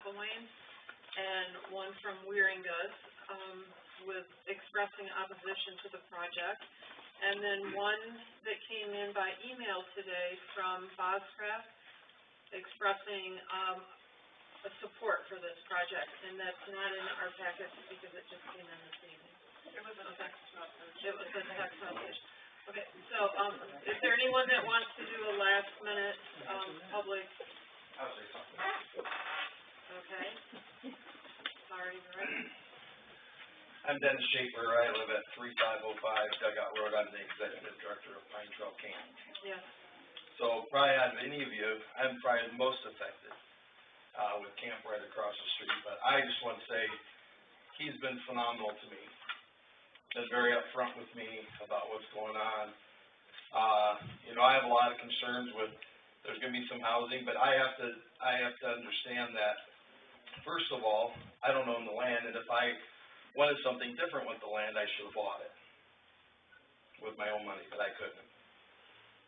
McElwain, and one from Weiringus, with expressing opposition to the project. And then one that came in by email today from Boscraft expressing a support for this project, and that's not in our package because it just came in this evening. It was a text message. It was a text message. Okay, so is there anyone that wants to do a last minute public? I'll say something. Okay. Sorry, Rick. I'm Dennis Schaefer. I live at 3505 Dugout Road. I'm the executive director of Pine Trail Camp. Yes. So probably out of any of you, I'm probably the most affected with camp right across the street. But I just want to say he's been phenomenal to me. Been very upfront with me about what's going on. You know, I have a lot of concerns with there's going to be some housing, but I have to understand that first of all, I don't own the land, and if I wanted something different with the land, I should have bought it with my own money, but I couldn't.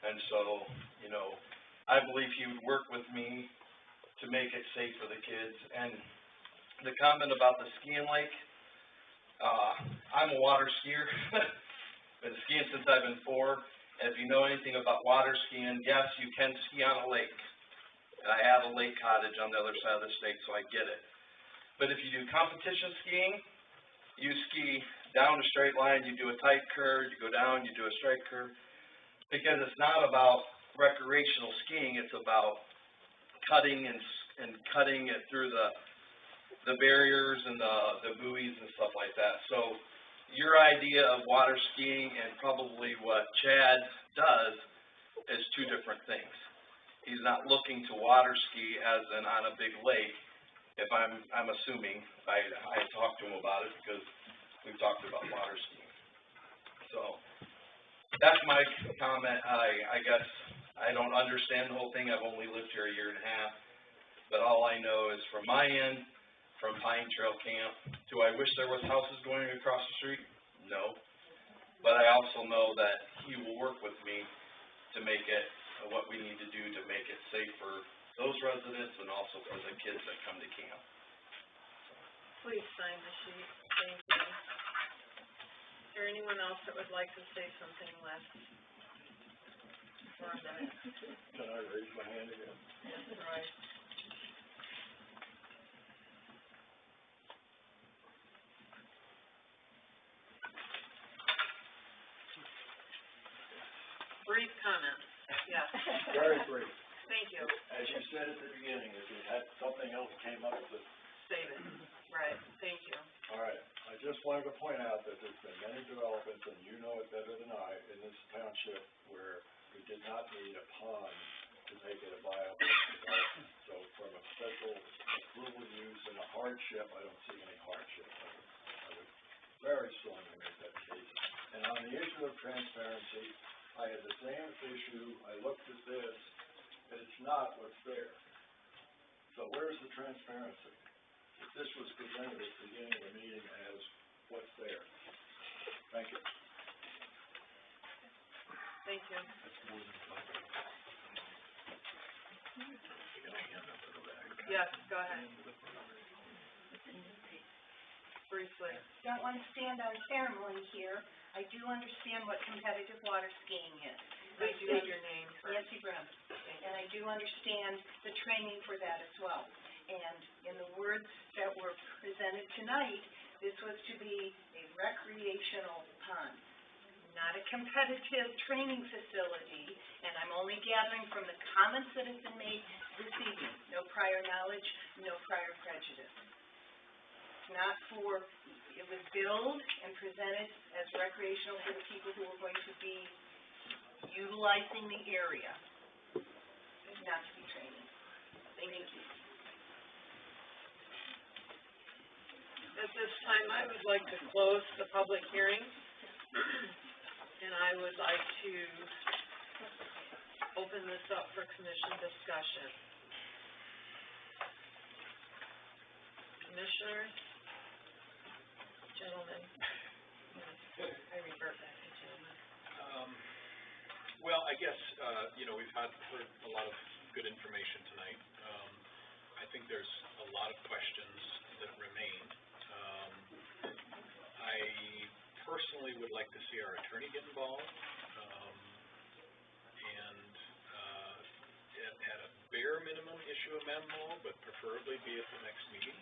And so, you know, I believe he would work with me to make it safe for the kids. And the comment about the skiing lake, I'm a water skier. Been skiing since I've been 4. And if you know anything about water skiing, yes, you can ski on a lake. And I have a lake cottage on the other side of the state, so I get it. But if you do competition skiing, you ski down a straight line, you do a tight curve, you go down, you do a straight curve. Because it's not about recreational skiing, it's about cutting and cutting it through the barriers and the buoys and stuff like that. So your idea of water skiing and probably what Chad does is two different things. He's not looking to water ski as in on a big lake. If I'm assuming, I talked to him about it because we've talked about water skiing. So that's my comment. I guess I don't understand the whole thing. I've only lived here a year and a half. But all I know is from my end, from Pine Trail Camp, do I wish there was houses going across the street? No. But I also know that he will work with me to make it what we need to do to make it safe for those residents and also for the kids that come to camp. Please sign the sheet. Thank you. Is there anyone else that would like to say something less for a minute? Can I raise my hand again? Yes, right. Brief comments. Yes. Very brief. Thank you. As you said at the beginning, if you had something else came up with it. Save it. Right. Thank you. All right. I just wanted to point out that there's been many developments, and you know it better than I, in this township where we did not need a pond to make it a viable development. So from a special approval use and a hardship, I don't see any hardship. I would very strongly make that case. And on the issue of transparency, I had the same issue. I looked at this, and it's not what's there. So where's the transparency? If this was presented at the beginning of the meeting as what's there. Thank you. Thank you. Yes, go ahead. Briefly. Don't want to stand on ceremony here. I do understand what competitive water skiing is. Please state your name first. Nancy Brim. And I do understand the training for that as well. And in the words that were presented tonight, this was to be a recreational pond, not a competitive training facility. And I'm only gathering from the comments that have been made this evening. No prior knowledge, no prior prejudice. Not for, it was billed and presented as recreational for the people who are going to be utilizing the area, not to be training. Thank you. At this time, I would like to close the public hearing, and I would like to open this up for commission discussion. Commissioners? Gentlemen, I revert back to gentlemen. Well, I guess, you know, we've heard a lot of good information tonight. I think there's a lot of questions certainly would like to see our attorney get involved, and, at a bare minimum, issue a memo, but preferably be at the next meeting,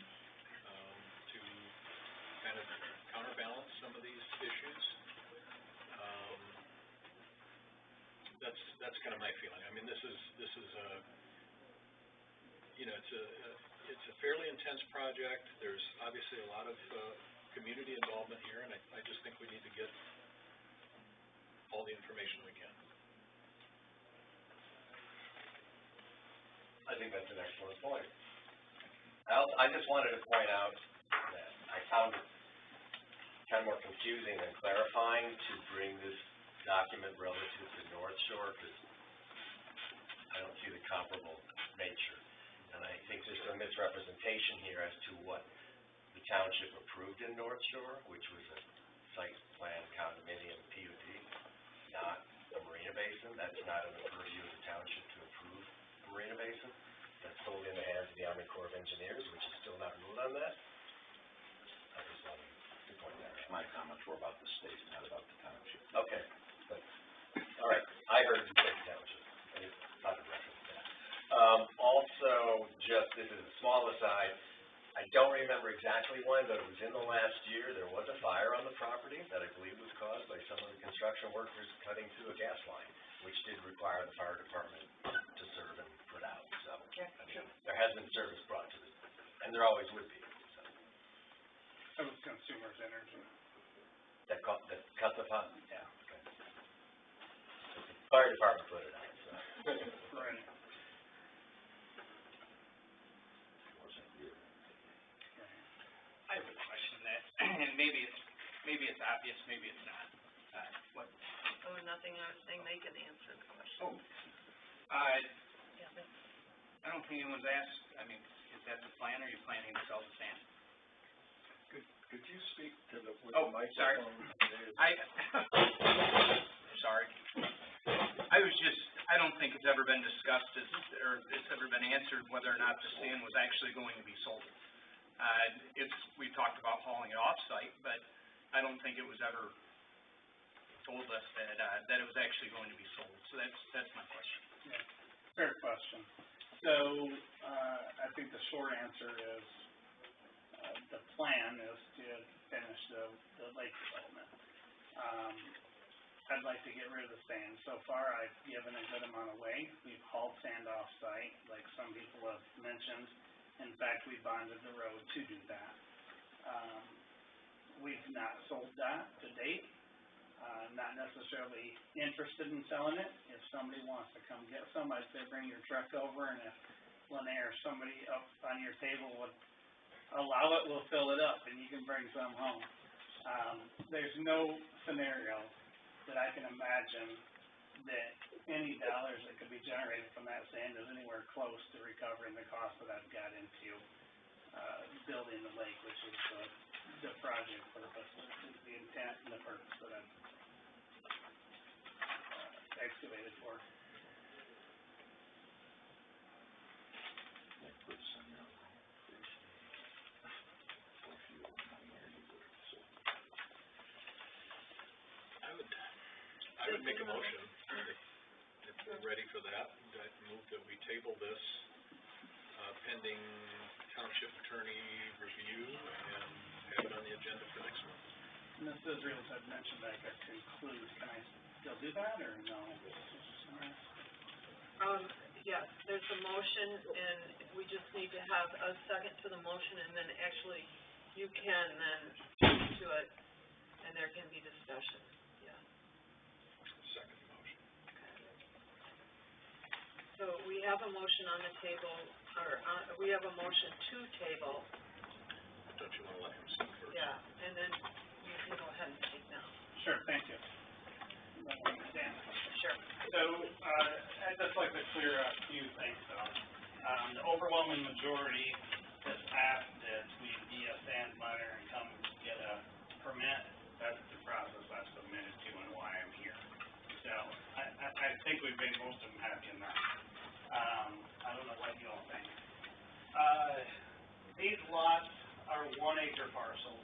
to kind of counterbalance some of these issues. That's kind of my feeling. I mean, this is a, it's a fairly intense project. There's obviously a lot of, community involvement here, and I just think we need to get all the information we can. I think that's an excellent point. I just wanted to point out that I found it kind of more confusing than clarifying to bring this document relative to North Shore, because I don't see the comparable nature. And I think there's a misrepresentation here as to what the township approved in North Shore, which was a site plan condominium PUD, not a marina basin. That's not in the purview of the township to approve a marina basin. That's totally in the hands of the Army Corps of Engineers, which is still not ruled on that. I just wanted to point that out. My comments were about the state, not about the township. Okay, but, all right, I heard you say township, I just thought to reference that. Also, just, this is a small aside, I don't remember exactly when, but it was in the last year, there was a fire on the property that I believe was caused by some of the construction workers cutting through a gas line, which did require the fire department to serve and put out, so, I mean, there has been service brought to this, and there always would be, so. That was Consumers Energy. That cut the pot? Yeah. Okay. The fire department put it out, so. Right. I have a question that, and maybe it's obvious, maybe it's not. What? Oh, nothing, I was saying they can answer the question. Oh. Yeah, but I don't think anyone's asked, I mean, is that the plan, or are you planning to sell the sand? Could you speak to the, with Oh, the sorry. microphone? Sorry. I don't think it's ever been discussed or it's ever been answered whether or not the sand was actually going to be sold. We talked about hauling it off-site, but I don't think it was ever told us that it was actually going to be sold. So that's my question. Yeah, fair question. So, I think the short answer is, the plan is to finish the lake development. I'd like to get rid of the sand. So far, I've given a good amount away. We've hauled sand off-site, like some people have mentioned. In fact, we bonded the road to do that. We've not sold that to date. Not necessarily interested in selling it. If somebody wants to come get some, I'd say bring your truck over, and if Lene or somebody up on your table would allow it, we'll fill it up, and you can bring some home. There's no scenario that I can imagine that any dollars that could be generated from that sand is anywhere close to recovering the cost that I've got into building the lake, which is the project purpose, the intent and the purpose that I've excavated for. I would make a motion, if we're ready for that, I'd move that we table this, pending township attorney review, and have it on the agenda for next month. Ms. Israels had mentioned that I could conclude. Can I still do that, or no? Yes, there's a motion, and we just need to have a second to the motion, and then actually you can then speak to it, and there can be discussion. Second motion. So we have a motion on the table, or we have a motion to table. Don't you want to let him speak first? Yeah, and then you can go ahead and speak now. Sure, thank you. Dan. Sure. So, I'd just like to clear up a few things though. The overwhelming majority has asked that we be a sand miner and come get a permit. That's the process I've submitted to and why I'm here. So, I think we've made most of them happy in that. I don't know what you all think. These lots are 1 acre parcels.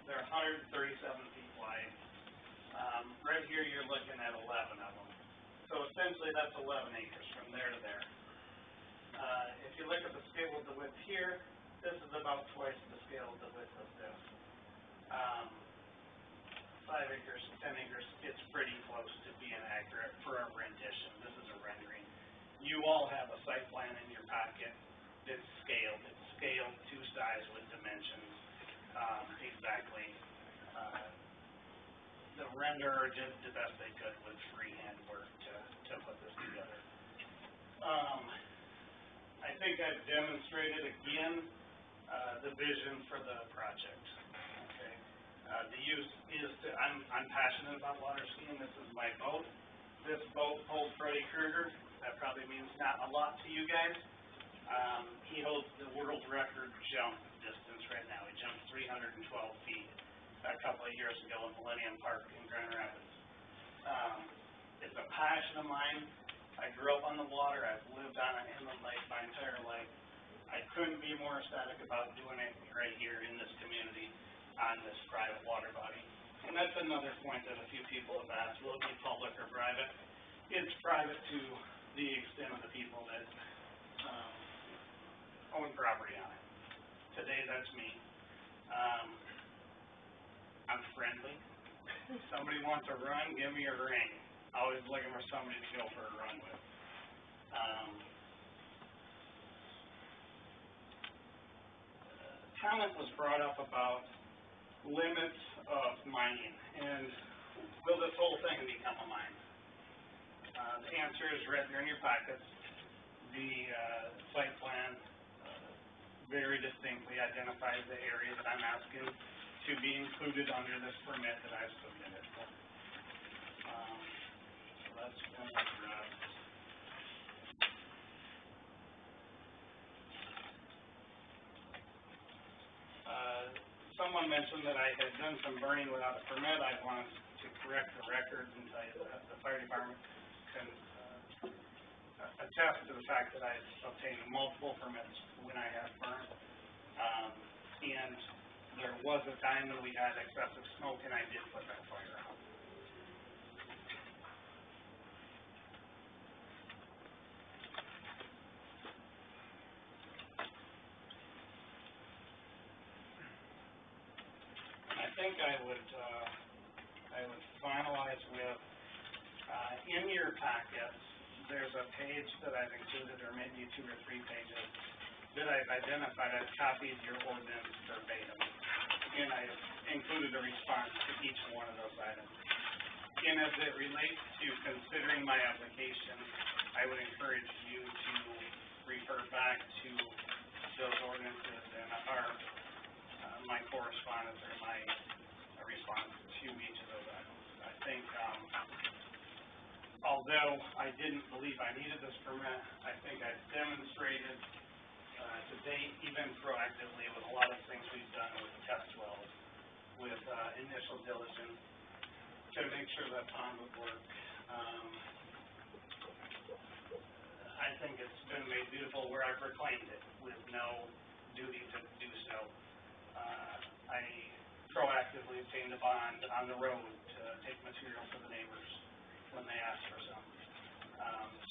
They're 137 feet wide. Right here, you're looking at 11 of them. So essentially, that's 11 acres from there to there. If you look at the scale of the width here, this is about twice the scale of the width of this. 5 acres, 10 acres, it's pretty close to being accurate for a rendition. This is a rendering. You all have a site plan in your packet. It's scaled to size with dimensions, exactly. The renderer did the best they could with freehand work to put this together. I think I've demonstrated again, the vision for the project, okay? The use is I'm passionate about water skiing. This is my boat. This boat holds Freddy Krueger. That probably means not a lot to you guys. He holds the world record jump distance right now. He jumped 312 feet a couple of years ago in Millennium Park in Grand Rapids. It's a passion of mine. I grew up on the water. I've lived on an inland lake my entire life. I couldn't be more ecstatic about doing it right here in this community on this private water body. And that's another point that a few people have asked, will it be public or private? It's private to the extent of the people that own property on it. Today, that's me. I'm friendly. If somebody wants a run, give me a ring. Always looking for somebody to go for a run with. Comment was brought up about limits of mining, and will this whole thing become a mine? The answer is right there in your packets. The site plan very distinctly identifies the area that I'm asking to be included under this permit that I've submitted. So that's one of someone mentioned that I had done some burning without a permit. I wanted to correct the record and tell you that the fire department can attest to the fact that I've obtained multiple permits when I have burned. And there was a time when we had excessive smoke and I did put that fire out. I think I would finalize with, in your packets, there's a page that I've included, or maybe 2 or 3 pages, that I've identified as copies of your ordinance verbatim. And I've included a response to each one of those items. And as it relates to considering my application, I would encourage you to refer back to those ordinances and my correspondence or my response to each of those items. I think, although I didn't believe I needed this permit, I think I've demonstrated to date, even proactively with a lot of things we've done with test wells, with initial diligence, to make sure that pond would work. I think it's been made beautiful where I've reclaimed it with no duty to do so. I proactively obtained a bond on the road to take material to the neighbors when they asked for some.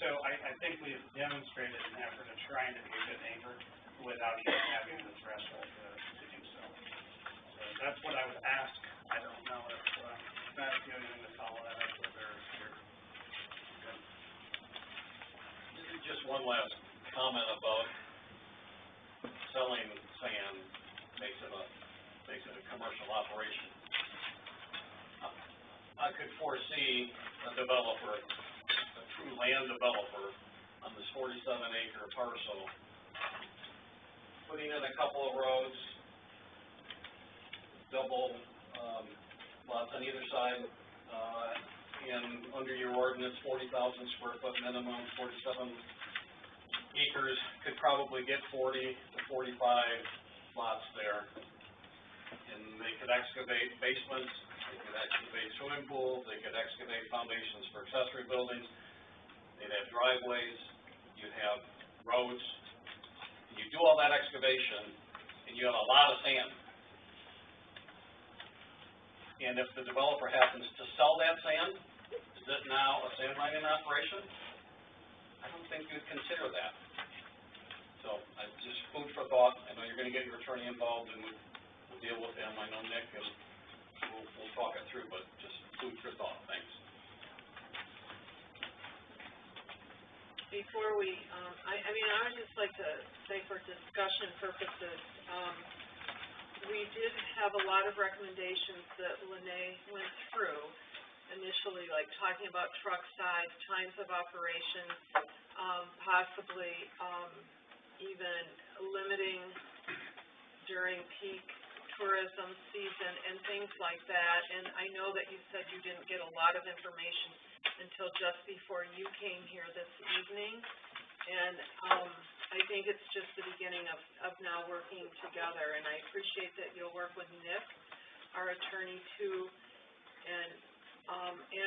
So I think we've demonstrated an effort of trying to be a good neighbor without even having the threshold to do so. So that's what I would ask. I don't know if Matt, if you have anything to follow that up with or here. Just one last comment about selling sand makes it a commercial operation. I could foresee a developer, a true land developer on this 47-acre parcel, putting in a couple of roads, double lots on either side, and under your ordinance, 40,000 square foot minimum, 47 acres, could probably get 40 to 45 lots there. And they could excavate basements, they could excavate swimming pools, they could excavate foundations for accessory buildings, they'd have driveways, you'd have roads. And you do all that excavation, and you have a lot of sand. And if the developer happens to sell that sand, is it now a sand mining operation? I don't think you'd consider that. So, just food for thought. I know you're gonna get your attorney involved and we'll deal with them. I know Nick, and we'll talk it through, but just food for thought. Thanks. Before we, I mean, I would just like to say for discussion purposes, we did have a lot of recommendations that Lene went through initially, like talking about truck size, times of operation, possibly, even limiting during peak tourism season and things like that. And I know that you said you didn't get a lot of information until just before you came here this evening. And, I think it's just the beginning of now working together, and I appreciate that you'll work with Nick, our attorney too, and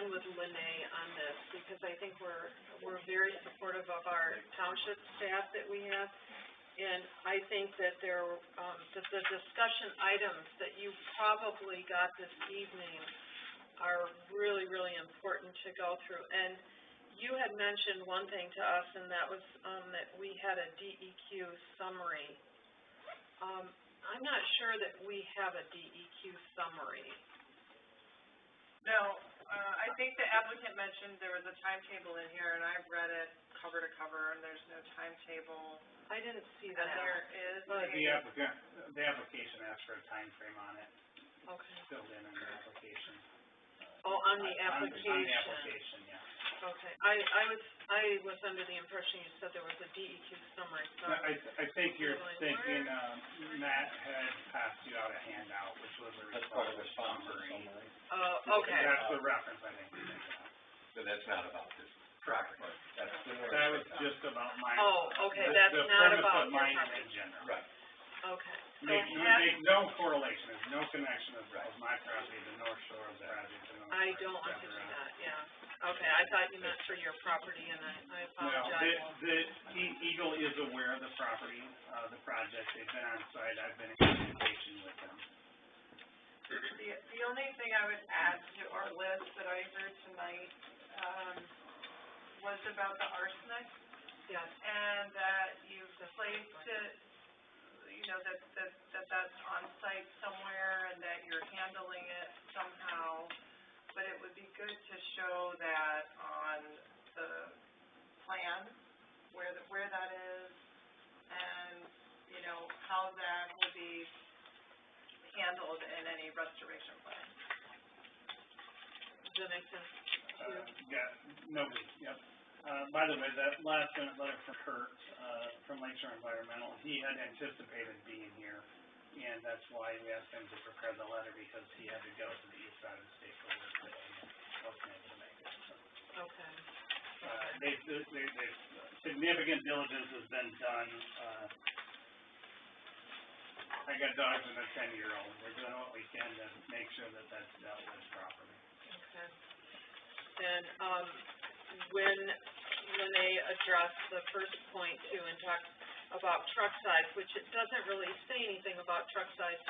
with Lene on this, because I think we're very supportive of our township staff that we have. And I think that that the discussion items that you probably got this evening are really, really important to go through. And you had mentioned one thing to us, and that was, that we had a DEQ summary. I'm not sure that we have a DEQ summary. No, I think the applicant mentioned there was a timetable in here, and I've read it cover to cover, and there's no timetable. I didn't see that. And there is The application asks for a time frame on it, Okay. filled in the application. Oh, on the application. On the application, yeah. Okay, I was under the impression you said there was a DEQ summary, so. No, I think you're thinking, Matt had passed you out a handout, which was a response summary. Okay. That's the reference, I think. So that's not about this property. That was just about mining. Oh, okay, that's not about the premise of your mining property. in general. Right. Okay. So Make no correlation, there's no connection of my property, the north shore of the project, the north. I don't want to do that, yeah. Okay, I thought you meant for your property, and I apologize. No, the Eagle is aware of the property, the project, they've been on site, I've been in communication with them. The only thing I would add to our list that I heard tonight, was about the arsenic. Yes. And that you've placed it, you know, that's on site somewhere and that you're handling it somehow. But it would be good to show that on the plan, where that is, and, you know, how that will be handled in any restoration plan. Does that make sense to you? Yeah, nobody, yep. By the way, that last minute letter from Kurt, from Lakeshore Environmental, he had anticipated being here, and that's why we asked him to prepare the letter, because he had to go to the east side of the state for work today, and wasn't able to make it, so. Okay. Significant diligence has been done, I got dogs and a 10-year-old, we're doing what we can to make sure that that's dealt with properly. Okay. And, when Lene addressed the first point too and talked about truck size, which it doesn't really say anything about truck size,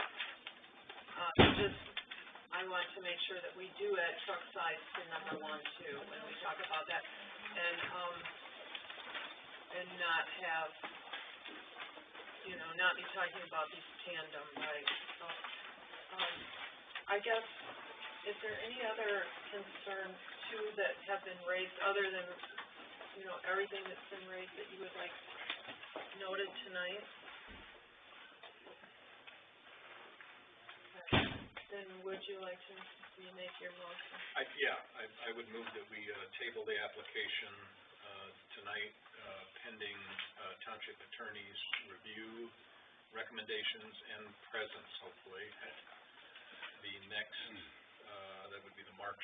I want to make sure that we do add truck size to number 1 too, when we talk about that, and not have, you know, not be talking about these tandem, right? So, I guess, is there any other concerns too that have been raised other than, you know, everything that's been raised that you would like noted tonight? Okay. Then would you like to make your motion? I would move that we, table the application, tonight, pending, township attorney's review, recommendations, and presence, hopefully, at the next, that would be the March,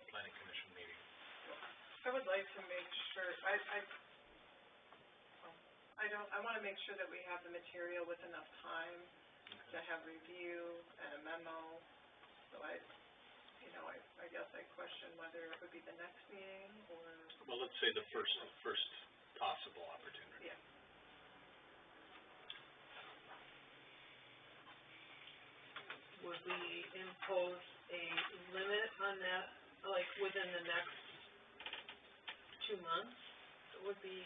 planning commission meeting. I would like to make sure, I wanna make sure that we have the material with enough time to have review and a memo, so I guess I question whether it would be the next meeting or. Well, let's say the first possible opportunity. Yeah. Would would we impose a limit on that, like, within the next 2 months? It would be,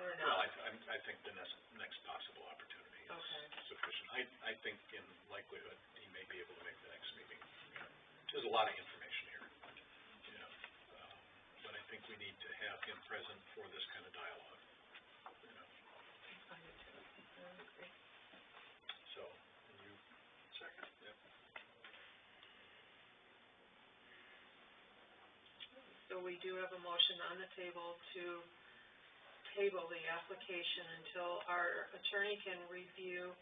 or Well, not? I think the next possible opportunity Okay. is sufficient. I think in likelihood, he may be able to make the next meeting. There's a lot of information here, you know, but I think we need to have him present for this kind of dialogue, you know. So, and you, second, yep. So we do have a motion on the table to table the application until our attorney can review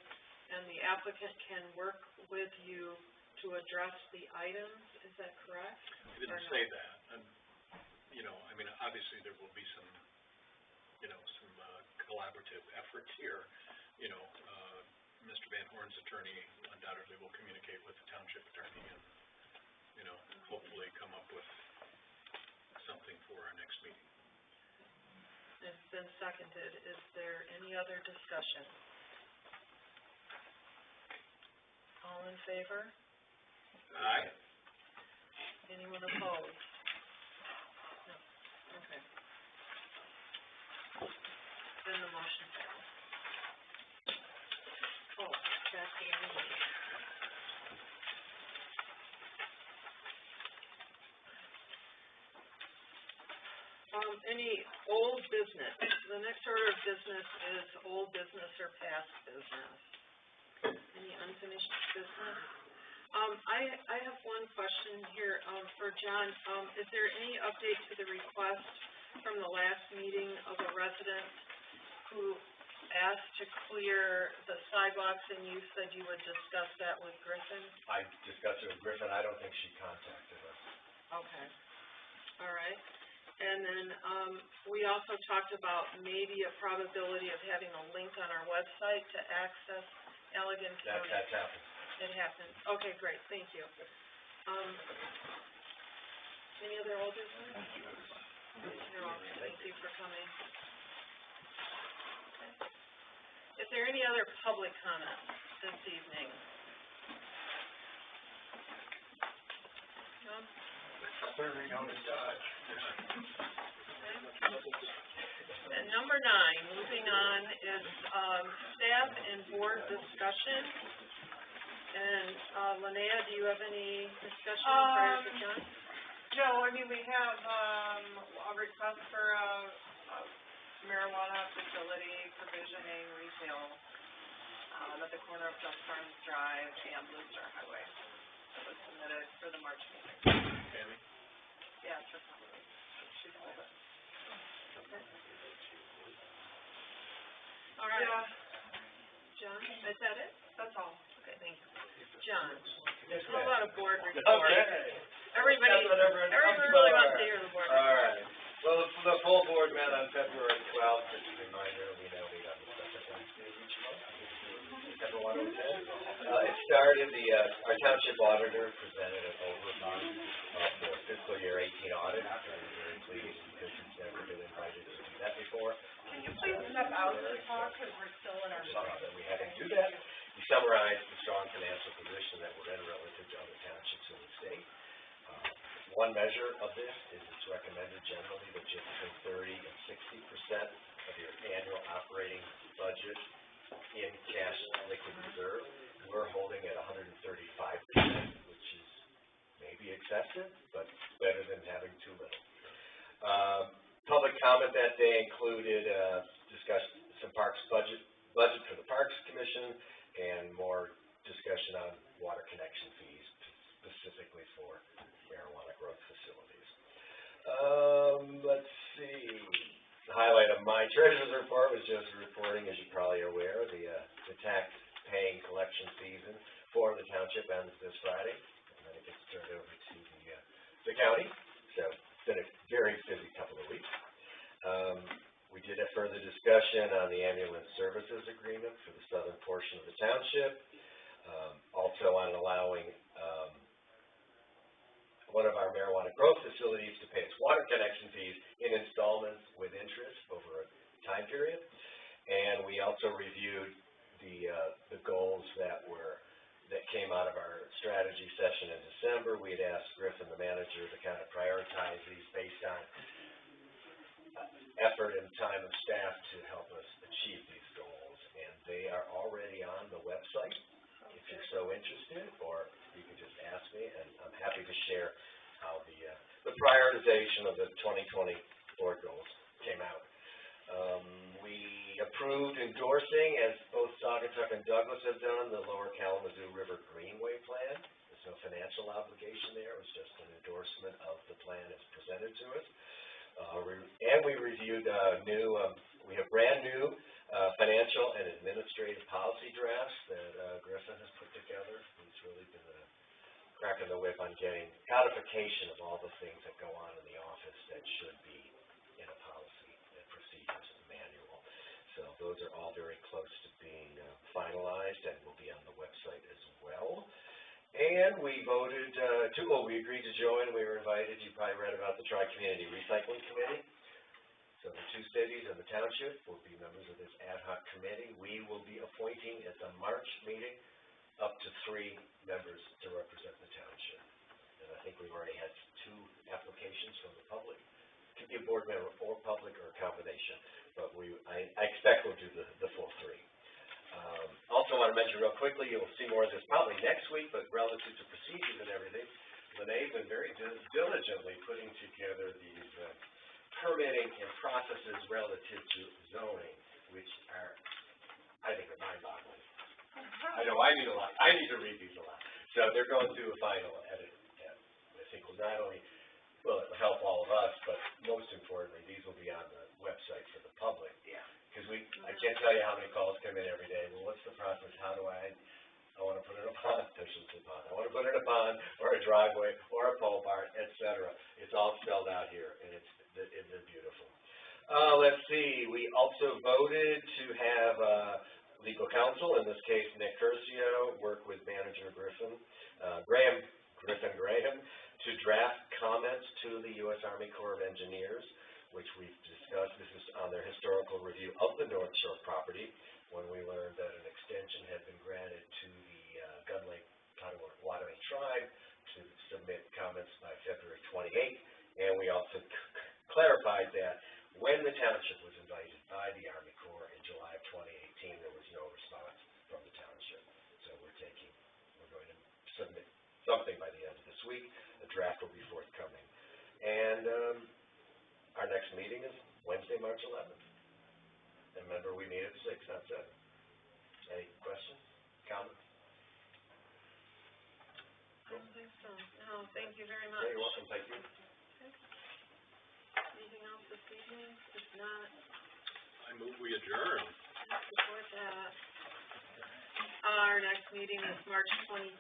and the applicant can work with you to address the items, is that correct? I didn't say that, and, you know, I mean, obviously there will be some, you know, some collaborative efforts here, you know, Mr. Van Horn's attorney undoubtedly will communicate with the township attorney and, you know, hopefully come up with something for our next meeting. It's been seconded. Is there any other discussion? All in favor? Aye. Anyone opposed? No. Okay. Then the motion fails. Oh, back to the meeting. Any old business? The next order of business is old business or past business. Any unfinished business? I have one question here, for John. Is there any update to the request from the last meeting of a resident who asked to clear the sidewalks, and you said you would discuss that with Griffin? I discussed it with Griffin, I don't think she contacted us. Okay. All right. And then, we also talked about maybe a probability of having a link on our website to access Allegan County. That's happened. It happened. Okay, great, thank you. Any other old business? You're welcome, thank you for coming. Is there any other public comment this evening? No? Serving on the side. And number 9, moving on, is staff and board discussion. And Linnea, do you have any discussion prior to John? No, I mean, we have, a request for a marijuana facility provisioning retail, at the corner of Duck Farms Drive and Blue Star Highway. That was submitted for the March meeting. Tammy? Yeah, it's her probably. She's hold it. Okay. All right. Yeah, John, is that it? that's all. Okay, thank you. John, Yes, how ma'am. about a board report? Okay. Everybody That's what everyone- really wants to hear the board report. All right. Well, the full board met on February 12th, just a reminder, we now meet on the second Wednesday of each month. Everyone okay? It started, our township auditor presented an overview of the fiscal year 18 audit. I'm very pleased because he's never been invited to do that before. Can you please step out to talk, because we're still in our. Sorry that we had to do that. We summarized the strong financial position that we're in relative to other townships in the state. One measure of this is it's recommended generally that you have between 30 and 60% of your annual operating budget in cash liquid reserve. We're holding at 135%, which is maybe excessive, but better than having too little. Public comment that day included, discussed some parks budget for the Parks Commission and more discussion on water connection fees, specifically for marijuana growth facilities. Let's see. The highlight of my treasurer's report was just reporting, as you probably are aware, the tax paying collection season for the township ends this Friday, and then it gets turned over to the county. So it's been a very busy couple of weeks. We did have further discussion on the ambulance services agreement for the southern portion of the township. Also on allowing one of our marijuana growth facilities to pay its water connection fees in installments with interest over a time period. And we also reviewed the goals that came out of our November, we had asked Griffin, the manager, to kind of prioritize these based on effort and time of staff to help us achieve these goals. And they are already on the website, if you're so interested, or you can just ask me, and I'm happy to share how the prioritization of the 2020 board goals came out. We approved endorsing, as both Saugatuck and Douglas have done, the Lower Kalamazoo River Greenway Plan. There's no financial obligation there, it was just an endorsement of the plan as presented to us. And we reviewed we have brand new financial and administrative policy drafts that Griffin has put together. He's really been cracking the whip on getting codification of all the things that go on in the office that should be in a policy and procedures manual. So those are all very close to being finalized and will be on the website as well. And we voted we agreed to join, we were invited, you probably read about the Tri-Community Recycling Committee. So the two cities and the township will be members of this ad hoc committee. We will be appointing at the March meeting up to 3 members to represent the township. And I think we've already had 2 applications from the public. It could be a board member or public or a combination, but I expect we'll do the full 3. Also want to mention real quickly, you'll see more of this probably next week, but relative to procedures and everything, Lene's been very diligently putting together these permitting and processes relative to zoning, which are, I think, are mind-boggling. I know I need to read these a lot. So they're going through a final edit. I think will not only, well, it will help all of us, but most importantly, these will be on the website for the public. Yeah. Because I can't tell you how many calls come in every day. Well, what's the process? How do I want to put in a pond, I want to put in a pond, or a driveway, or a pole barn, etc. It's all spelled out here, and they're beautiful. Let's see, we also voted to have legal counsel, in this case Nick Curcio, work with manager Griffin Graham, to draft comments to the U.S. Army Corps of Engineers, which we've discussed. This is on their historical review of the North Shore property, when we learned that an extension had been granted to the Gun Lake Potawatomi tribe to submit comments by February 28th, and we also clarified that when the township was invited by the Army Corps in July of 2018, there was no response from the township. So we're going to submit something by the end of this week. A draft will be forthcoming. And our next meeting is Wednesday, March 11th. And remember, we meet at 6, not 7. Any questions, comments? I don't think so. No, thank you very much. Yeah, you're welcome, thank you. Okay. Anything else this evening? If not, I move we adjourn. support that. Our next meeting is March 23. As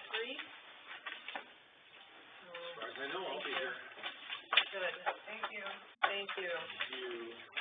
far as I know, I'll be here. Good. Thank you. Thank you. Thank you.